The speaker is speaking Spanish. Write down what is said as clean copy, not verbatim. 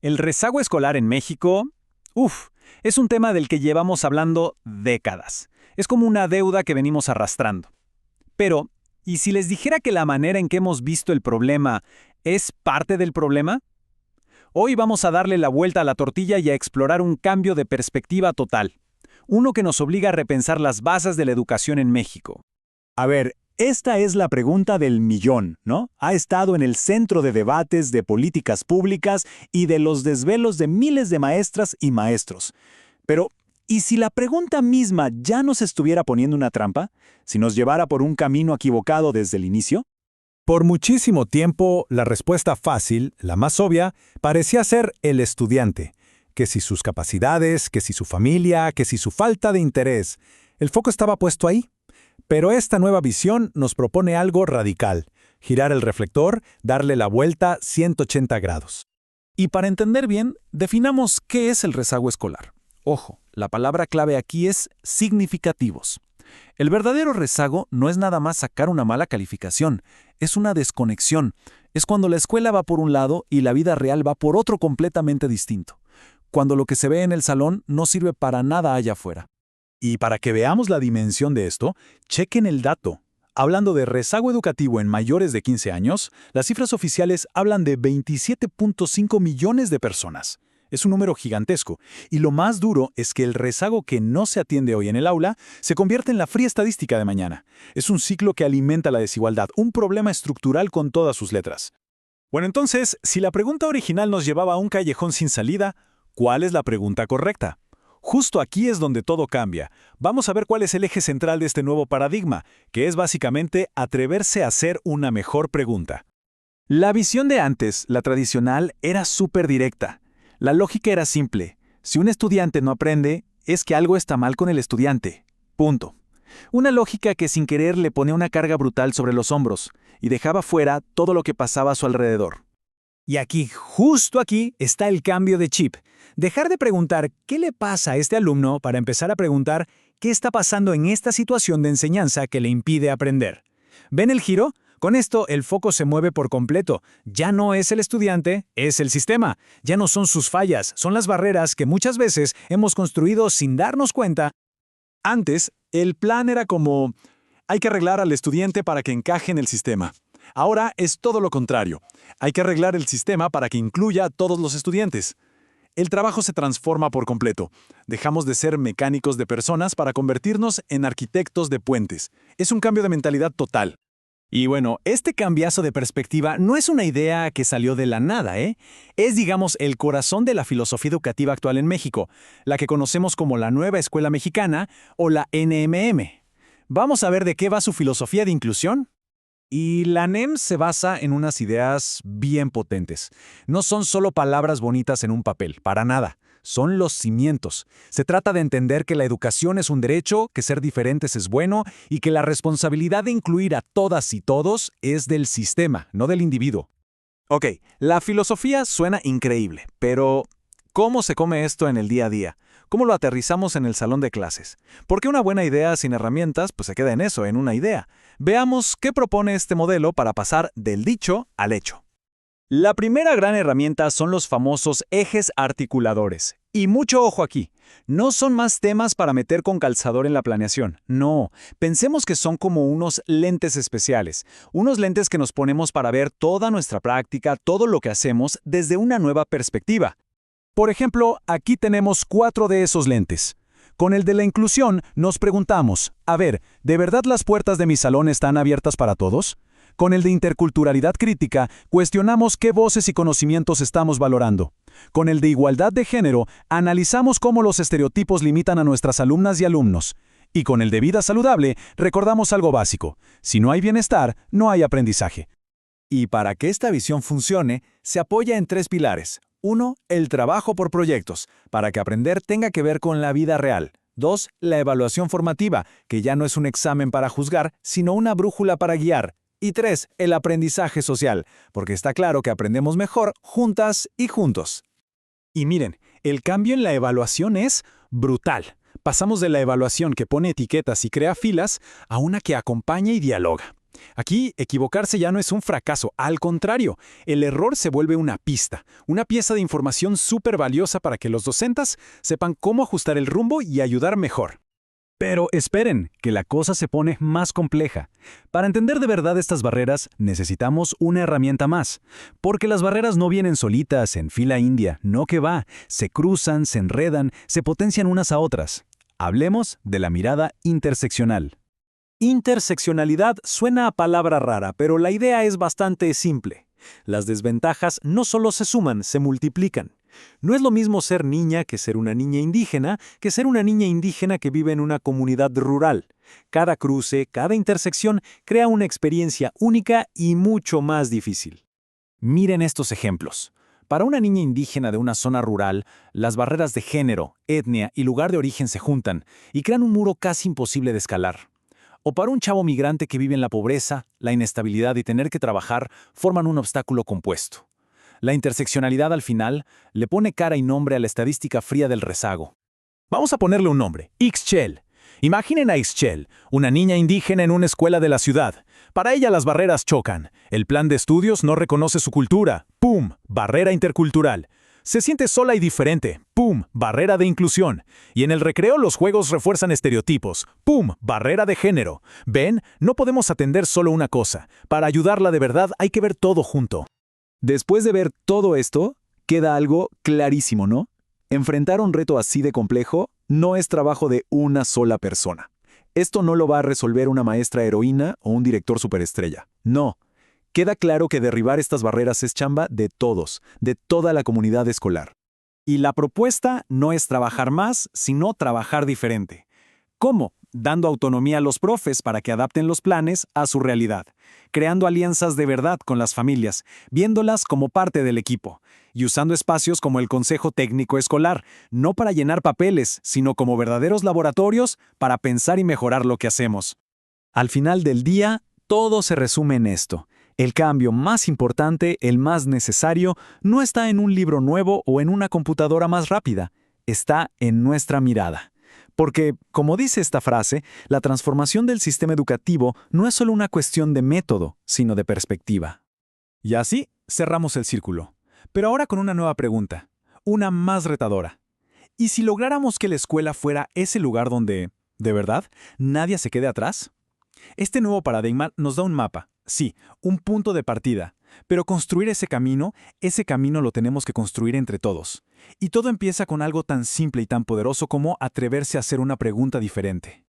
El rezago escolar en México, es un tema del que llevamos hablando décadas. Es como una deuda que venimos arrastrando. Pero, ¿y si les dijera que la manera en que hemos visto el problema es parte del problema? Hoy vamos a darle la vuelta a la tortilla y a explorar un cambio de perspectiva total. Uno que nos obliga a repensar las bases de la educación en México. A ver, esta es la pregunta del millón, ¿no? Ha estado en el centro de debates de políticas públicas y de los desvelos de miles de maestras y maestros. Pero, ¿y si la pregunta misma ya nos estuviera poniendo una trampa? ¿Si nos llevara por un camino equivocado desde el inicio? Por muchísimo tiempo, la respuesta fácil, la más obvia, parecía ser el estudiante. Que si sus capacidades, que si su familia, que si su falta de interés. El foco estaba puesto ahí. Pero esta nueva visión nos propone algo radical: girar el reflector, darle la vuelta 180 grados. Y para entender bien, definamos qué es el rezago escolar. Ojo, la palabra clave aquí es significativos. El verdadero rezago no es nada más sacar una mala calificación, es una desconexión. Es cuando la escuela va por un lado y la vida real va por otro completamente distinto. Cuando lo que se ve en el salón no sirve para nada allá afuera. Y para que veamos la dimensión de esto, chequen el dato. Hablando de rezago educativo en mayores de 15 años, las cifras oficiales hablan de 27.5 millones de personas. Es un número gigantesco. Y lo más duro es que el rezago que no se atiende hoy en el aula se convierte en la fría estadística de mañana. Es un ciclo que alimenta la desigualdad, un problema estructural con todas sus letras. Bueno, entonces, si la pregunta original nos llevaba a un callejón sin salida, ¿cuál es la pregunta correcta? Justo aquí es donde todo cambia. Vamos a ver cuál es el eje central de este nuevo paradigma, que es básicamente atreverse a hacer una mejor pregunta. La visión de antes, la tradicional, era súper directa. La lógica era simple. Si un estudiante no aprende, es que algo está mal con el estudiante. Punto. Una lógica que sin querer le ponía una carga brutal sobre los hombros y dejaba fuera todo lo que pasaba a su alrededor. Y aquí, justo aquí, está el cambio de chip. Dejar de preguntar qué le pasa a este alumno para empezar a preguntar qué está pasando en esta situación de enseñanza que le impide aprender. ¿Ven el giro? Con esto el foco se mueve por completo. Ya no es el estudiante, es el sistema. Ya no son sus fallas, son las barreras que muchas veces hemos construido sin darnos cuenta. Antes, el plan era como: hay que arreglar al estudiante para que encaje en el sistema. Ahora es todo lo contrario. Hay que arreglar el sistema para que incluya a todos los estudiantes. El trabajo se transforma por completo. Dejamos de ser mecánicos de personas para convertirnos en arquitectos de puentes. Es un cambio de mentalidad total. Y bueno, este cambiazo de perspectiva no es una idea que salió de la nada, ¿eh? Es, digamos, el corazón de la filosofía educativa actual en México, la que conocemos como la Nueva Escuela Mexicana o la NMM. ¿Vamos a ver de qué va su filosofía de inclusión? Y la NEM se basa en unas ideas bien potentes. No son solo palabras bonitas en un papel, para nada. Son los cimientos. Se trata de entender que la educación es un derecho, que ser diferentes es bueno y que la responsabilidad de incluir a todas y todos es del sistema, no del individuo. Ok, la filosofía suena increíble, pero ¿cómo se come esto en el día a día? ¿Cómo lo aterrizamos en el salón de clases? Porque una buena idea sin herramientas, pues se queda en eso, en una idea. Veamos qué propone este modelo para pasar del dicho al hecho. La primera gran herramienta son los famosos ejes articuladores. Y mucho ojo aquí, no son más temas para meter con calzador en la planeación. No, pensemos que son como unos lentes especiales. Unos lentes que nos ponemos para ver toda nuestra práctica, todo lo que hacemos desde una nueva perspectiva. Por ejemplo, aquí tenemos 4 de esos lentes. Con el de la inclusión nos preguntamos, a ver, ¿de verdad las puertas de mi salón están abiertas para todos? Con el de interculturalidad crítica, cuestionamos qué voces y conocimientos estamos valorando. Con el de igualdad de género, analizamos cómo los estereotipos limitan a nuestras alumnas y alumnos. Y con el de vida saludable, recordamos algo básico: si no hay bienestar, no hay aprendizaje. Y para que esta visión funcione, se apoya en 3 pilares. 1. El trabajo por proyectos, para que aprender tenga que ver con la vida real. 2. La evaluación formativa, que ya no es un examen para juzgar, sino una brújula para guiar. Y 3. El aprendizaje social, porque está claro que aprendemos mejor juntas y juntos. Y miren, el cambio en la evaluación es brutal. Pasamos de la evaluación que pone etiquetas y crea filas a una que acompaña y dialoga. Aquí, equivocarse ya no es un fracaso, al contrario, el error se vuelve una pista, una pieza de información súper valiosa para que los docentes sepan cómo ajustar el rumbo y ayudar mejor. Pero esperen, que la cosa se pone más compleja. Para entender de verdad estas barreras, necesitamos una herramienta más. Porque las barreras no vienen solitas, en fila india, no que va. Se cruzan, se enredan, se potencian unas a otras. Hablemos de la mirada interseccional. Interseccionalidad suena a palabra rara, pero la idea es bastante simple. Las desventajas no solo se suman, se multiplican. No es lo mismo ser niña que ser una niña indígena, que ser una niña indígena que vive en una comunidad rural. Cada cruce, cada intersección crea una experiencia única y mucho más difícil. Miren estos ejemplos. Para una niña indígena de una zona rural, las barreras de género, etnia y lugar de origen se juntan y crean un muro casi imposible de escalar. O para un chavo migrante que vive en la pobreza, la inestabilidad y tener que trabajar forman un obstáculo compuesto. La interseccionalidad al final le pone cara y nombre a la estadística fría del rezago. Vamos a ponerle un nombre, Ixchel. Imaginen a Ixchel, una niña indígena en una escuela de la ciudad. Para ella las barreras chocan. El plan de estudios no reconoce su cultura. ¡Pum! Barrera intercultural. Se siente sola y diferente. ¡Pum! Barrera de inclusión. Y en el recreo los juegos refuerzan estereotipos. ¡Pum! Barrera de género. ¿Ven? No podemos atender solo una cosa. Para ayudarla de verdad hay que ver todo junto. Después de ver todo esto, queda algo clarísimo, ¿no? Enfrentar un reto así de complejo no es trabajo de una sola persona. Esto no lo va a resolver una maestra heroína o un director superestrella. No. Queda claro que derribar estas barreras es chamba de todos, de toda la comunidad escolar. Y la propuesta no es trabajar más, sino trabajar diferente. ¿Cómo? Dando autonomía a los profes para que adapten los planes a su realidad, creando alianzas de verdad con las familias, viéndolas como parte del equipo, y usando espacios como el Consejo Técnico Escolar, no para llenar papeles, sino como verdaderos laboratorios para pensar y mejorar lo que hacemos. Al final del día, todo se resume en esto. El cambio más importante, el más necesario, no está en un libro nuevo o en una computadora más rápida, está en nuestra mirada. Porque, como dice esta frase, la transformación del sistema educativo no es solo una cuestión de método, sino de perspectiva. Y así cerramos el círculo. Pero ahora con una nueva pregunta, una más retadora. ¿Y si lográramos que la escuela fuera ese lugar donde, de verdad, nadie se quede atrás? Este nuevo paradigma nos da un mapa, sí, un punto de partida. Pero construir ese camino lo tenemos que construir entre todos. Y todo empieza con algo tan simple y tan poderoso como atreverse a hacer una pregunta diferente.